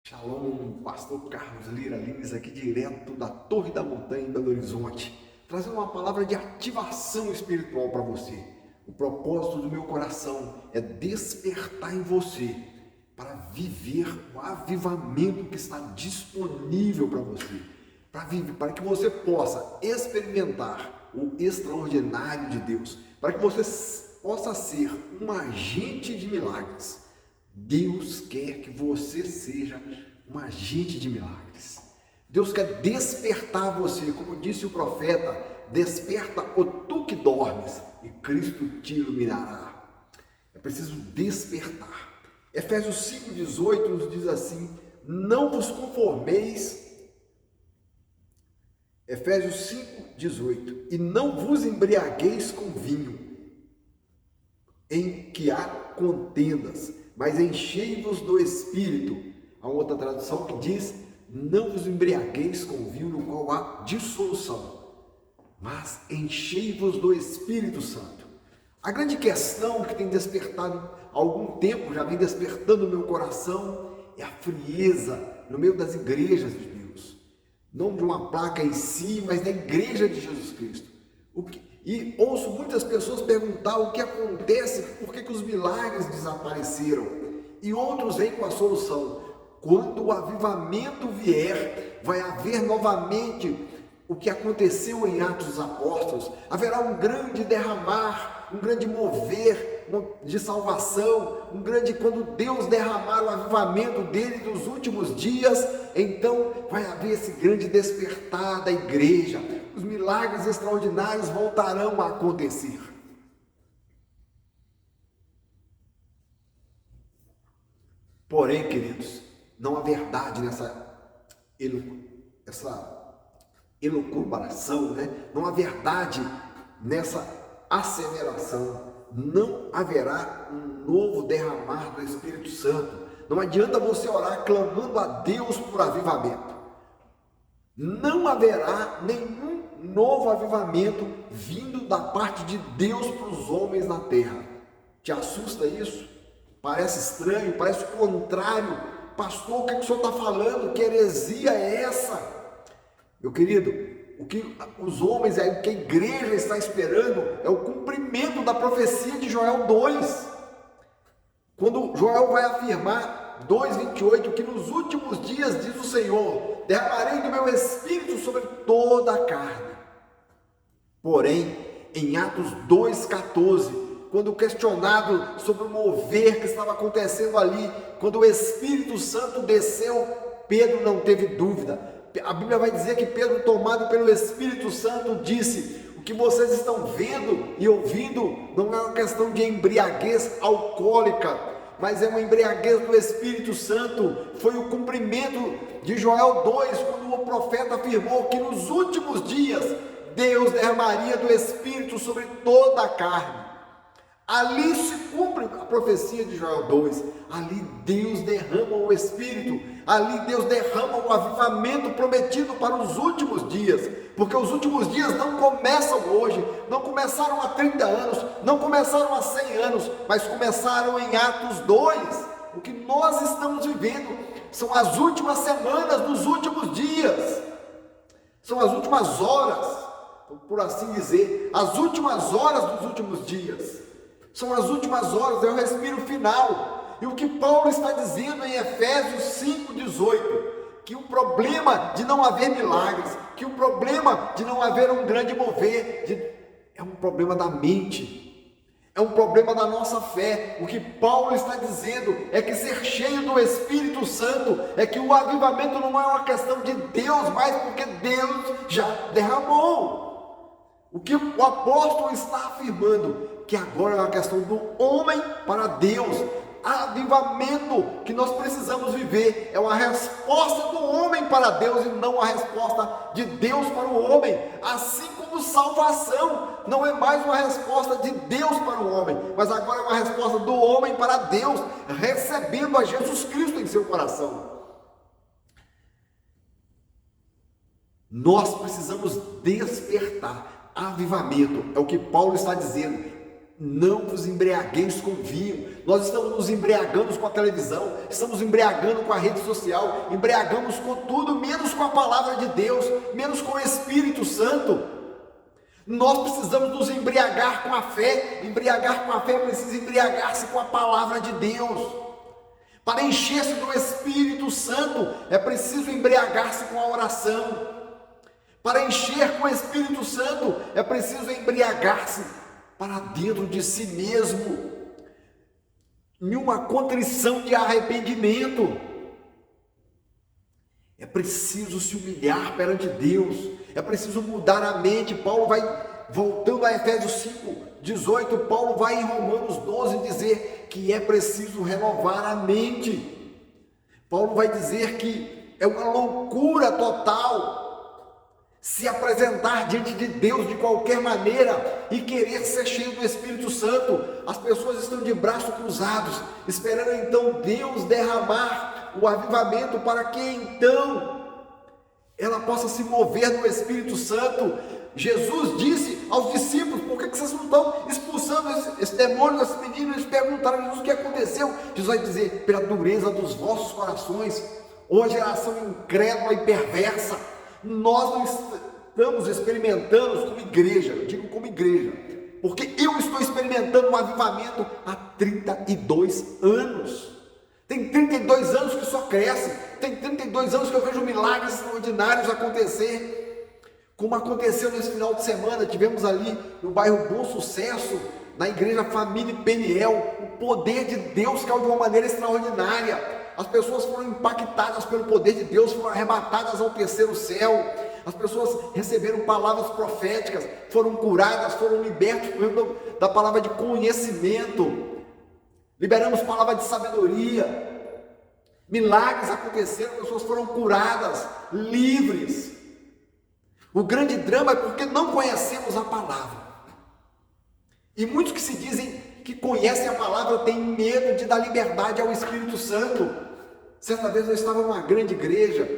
Shalom, pastor Carlos Lira Lins, aqui direto da Torre da Montanha em Belo Horizonte, trazendo uma palavra de ativação espiritual para você. O propósito do meu coração é despertar em você para viver o avivamento que está disponível para você, para que você possa experimentar o extraordinário de Deus, para que você possa ser um agente de milagres. Deus quer que você seja um agente de milagres. Deus quer despertar você, como disse o profeta: desperta, ó tu que dormes, e Cristo te iluminará. É preciso despertar. Efésios 5,18 nos diz assim: não vos conformeis. Efésios 5,18: e não vos embriagueis com vinho, em que há contendas, mas enchei-vos do Espírito. Há outra tradução que diz: não vos embriagueis com vinho no qual há dissolução, mas enchei-vos do Espírito Santo. A grande questão que tem despertado há algum tempo, já vem despertando o meu coração, é a frieza no meio das igrejas de Deus. Não de uma placa em si, mas da igreja de Jesus Cristo. E ouço muitas pessoas perguntar o que acontece, por que os milagres desapareceram. E outros vêm com a solução: quando o avivamento vier, vai haver novamente o que aconteceu em Atos dos Apóstolos. Haverá um grande derramar, um grande mover de salvação, quando Deus derramar o avivamento dele dos últimos dias, então vai haver esse grande despertar da igreja. Os milagres extraordinários voltarão a acontecer. Porém, queridos, não há verdade essa elucubração, né? Não há verdade nessa asseveração. Não haverá um novo derramar do Espírito Santo. Não adianta você orar clamando a Deus por avivamento. Não haverá nenhum novo avivamento vindo da parte de Deus para os homens na terra. Te assusta isso? Parece estranho, parece o contrário. Pastor, o que o senhor está falando? Que heresia é essa? Meu querido, o que os homens, o que a igreja está esperando é o cumprimento da profecia de Joel 2. Quando Joel vai afirmar, 2,28, que nos últimos dias, diz o Senhor, derramarei do meu espírito sobre toda a carne. Porém, em Atos 2,14, quando questionado sobre o mover que estava acontecendo ali, quando o Espírito Santo desceu, Pedro não teve dúvida. A Bíblia vai dizer que Pedro, tomado pelo Espírito Santo, disse: o que vocês estão vendo e ouvindo não é uma questão de embriaguez alcoólica, mas é uma embriaguez do Espírito Santo. Foi o cumprimento de Joel 2, quando o profeta afirmou que nos últimos dias Deus derramaria do Espírito sobre toda a carne. Ali se cumpre a profecia de Joel 2. Ali Deus derrama o Espírito. Ali Deus derrama o avivamento prometido para os últimos dias. Porque os últimos dias não começam hoje, não começaram há 30 anos, não começaram há 100 anos, mas começaram em Atos 2. O que nós estamos vivendo são as últimas semanas dos últimos dias. São as últimas horas, por assim dizer, as últimas horas dos últimos dias. São as últimas horas, é o respiro final. E o que Paulo está dizendo em Efésios 5,18, que o problema de não haver milagres, que o problema de não haver um grande mover, é um problema da mente, é um problema da nossa fé. O que Paulo está dizendo é que ser cheio do Espírito Santo, é que o avivamento não é uma questão de Deus, mas porque Deus já derramou. O que o apóstolo está afirmando, que agora é uma questão do homem para Deus. Avivamento que nós precisamos viver é uma resposta do homem para Deus e não a resposta de Deus para o homem. Assim como salvação não é mais uma resposta de Deus para o homem, mas agora é uma resposta do homem para Deus, recebendo a Jesus Cristo em seu coração. Nós precisamos despertar. Avivamento é o que Paulo está dizendo. Não vos embriagueis com vinho. Nós estamos nos embriagando com a televisão, estamos embriagando com a rede social, embriagamos com tudo, menos com a palavra de Deus, menos com o Espírito Santo. Nós precisamos nos embriagar com a fé. Embriagar com a fé precisa embriagar-se com a palavra de Deus. Para encher-se do Espírito Santo, é preciso embriagar-se com a oração. Para encher com o Espírito Santo, é preciso embriagar-se para dentro de si mesmo, em uma contrição de arrependimento. É preciso se humilhar perante Deus, é preciso mudar a mente. Paulo vai, voltando a Efésios 5:18, Paulo vai em Romanos 12 dizer que é preciso renovar a mente. Paulo vai dizer que é uma loucura total se apresentar diante de Deus de qualquer maneira e querer ser cheio do Espírito Santo. As pessoas estão de braços cruzados, esperando então Deus derramar o avivamento para que então ela possa se mover no Espírito Santo. Jesus disse aos discípulos: por que vocês não estão expulsando esse demônio desse menino? Eles perguntaram a Jesus o que aconteceu. Jesus vai dizer: pela dureza dos vossos corações, ó geração incrédula e perversa. Nós não estamos experimentando como igreja, eu digo como igreja, porque eu estou experimentando um avivamento há 32 anos. Tem 32 anos que só cresce, tem 32 anos que eu vejo milagres extraordinários acontecer, como aconteceu nesse final de semana. Tivemos ali no bairro Bom Sucesso, na igreja Família Peniel, o poder de Deus caiu de uma maneira extraordinária. As pessoas foram impactadas pelo poder de Deus, foram arrebatadas ao terceiro céu. As pessoas receberam palavras proféticas, foram curadas, foram libertas da palavra de conhecimento. Liberamos palavra de sabedoria. Milagres aconteceram, pessoas foram curadas, livres. O grande drama é porque não conhecemos a palavra. E muitos que se dizem que conhecem a palavra têm medo de dar liberdade ao Espírito Santo. Certa vez eu estava numa grande igreja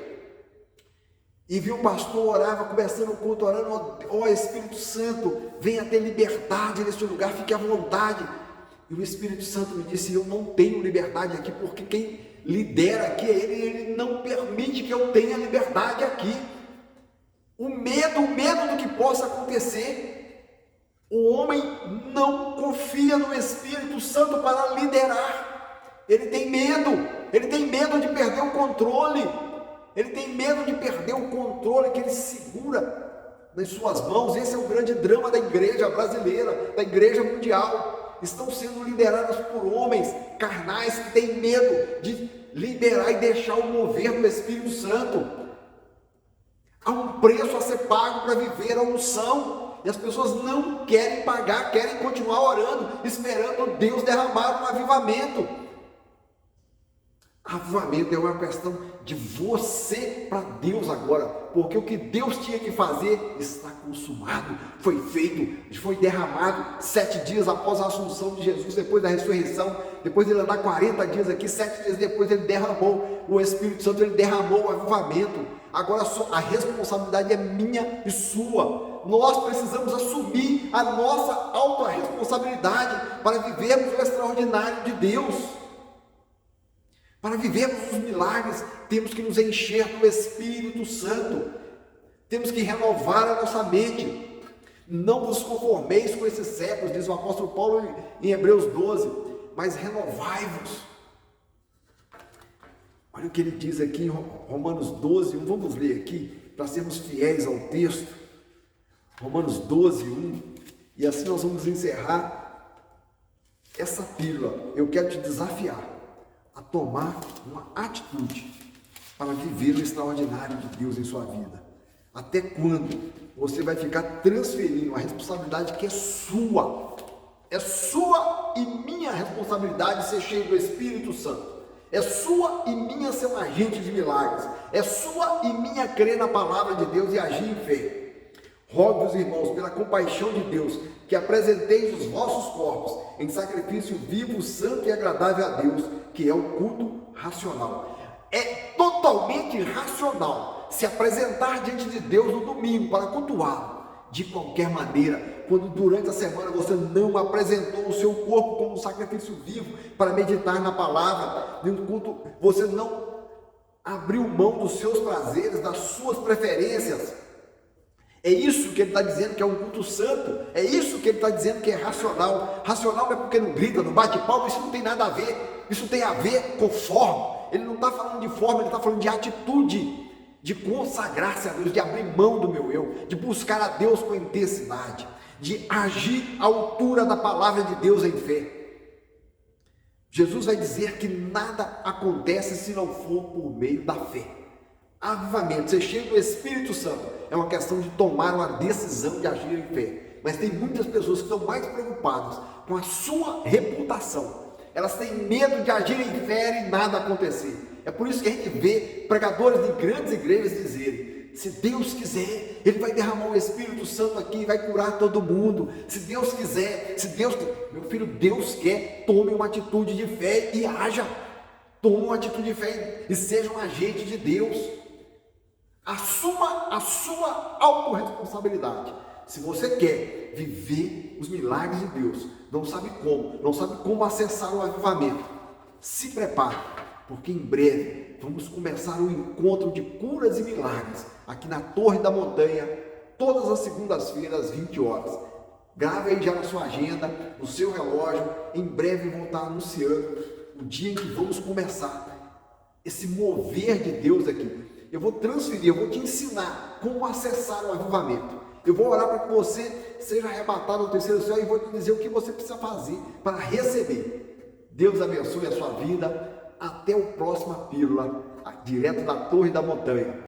e vi um pastor orava, começando o culto, orando: ó Espírito Santo, venha ter liberdade neste lugar, fique à vontade. E o Espírito Santo me disse: eu não tenho liberdade aqui, porque quem lidera aqui é ele não permite que eu tenha liberdade aqui. O medo do que possa acontecer. O homem não confia no Espírito Santo para liderar. Ele tem medo de perder o controle. Ele tem medo de perder o controle que ele segura nas suas mãos. Esse é o grande drama da igreja brasileira, da igreja mundial. Estão sendo lideradas por homens carnais que têm medo de liderar e deixar o mover do Espírito Santo. Há um preço a ser pago para viver a unção. E as pessoas não querem pagar, querem continuar orando, esperando Deus derramar um avivamento. Avivamento é uma questão de você para Deus agora, porque o que Deus tinha que fazer está consumado, foi feito, foi derramado 7 dias após a assunção de Jesus, depois da ressurreição, depois de ele andar 40 dias aqui, 7 dias depois ele derramou o Espírito Santo, ele derramou o avivamento. Agora só a responsabilidade é minha e sua. Nós precisamos assumir a nossa autorresponsabilidade para vivermos o extraordinário de Deus. Para vivermos os milagres, temos que nos encher do Espírito Santo. Temos que renovar a nossa mente. Não vos conformeis com esses séculos, diz o apóstolo Paulo em Hebreus 12, mas renovai-vos. Olha o que ele diz aqui em Romanos 12, 1. Vamos ler aqui, para sermos fiéis ao texto. Romanos 12, 1. E assim nós vamos encerrar essa pílula. Eu quero te desafiar a tomar uma atitude para viver o extraordinário de Deus em sua vida. Até quando você vai ficar transferindo a responsabilidade que é sua? É sua e minha responsabilidade ser cheio do Espírito Santo. É sua e minha ser um agente de milagres. É sua e minha crer na palavra de Deus e agir em fé. Rogo-vos, irmãos, pela compaixão de Deus, que apresenteis os vossos corpos em sacrifício vivo, santo e agradável a Deus, que é o culto racional. É totalmente racional se apresentar diante de Deus no domingo para cultuá-lo, de qualquer maneira, quando durante a semana você não apresentou o seu corpo como um sacrifício vivo para meditar na palavra, enquanto você não abriu mão dos seus prazeres, das suas preferências. É isso que ele está dizendo que é um culto santo, é isso que ele está dizendo que é racional. Racional não é porque não grita, não bate palma, isso não tem nada a ver, isso tem a ver com forma. Ele não está falando de forma, ele está falando de atitude, de consagrar-se a Deus, de abrir mão do meu eu, de buscar a Deus com intensidade, de agir à altura da palavra de Deus em fé. Jesus vai dizer que nada acontece se não for por meio da fé. Avivamento, ser cheio do Espírito Santo, é uma questão de tomar uma decisão de agir em fé. Mas tem muitas pessoas que estão mais preocupadas com a sua reputação. Elas têm medo de agir em fé e nada acontecer. É por isso que a gente vê pregadores de grandes igrejas dizerem: se Deus quiser, Ele vai derramar o Espírito Santo aqui e vai curar todo mundo. Se Deus quiser, meu filho, Deus quer, tome uma atitude de fé e haja. Tome uma atitude de fé e seja um agente de Deus. Assuma a sua autorresponsabilidade. Se você quer viver os milagres de Deus, não sabe como acessar o avivamento, se prepare, porque em breve vamos começar o encontro de curas e milagres aqui na Torre da Montanha, todas as segundas-feiras às 20 horas. Grave aí já na sua agenda, no seu relógio. Em breve vou estar anunciando o dia em que vamos começar esse mover de Deus aqui. Eu vou transferir, eu vou te ensinar como acessar o avivamento. Eu vou orar para que você seja arrebatado ao terceiro céu e vou te dizer o que você precisa fazer para receber. Deus abençoe a sua vida. Até o próximo Pílula, direto da Torre da Montanha.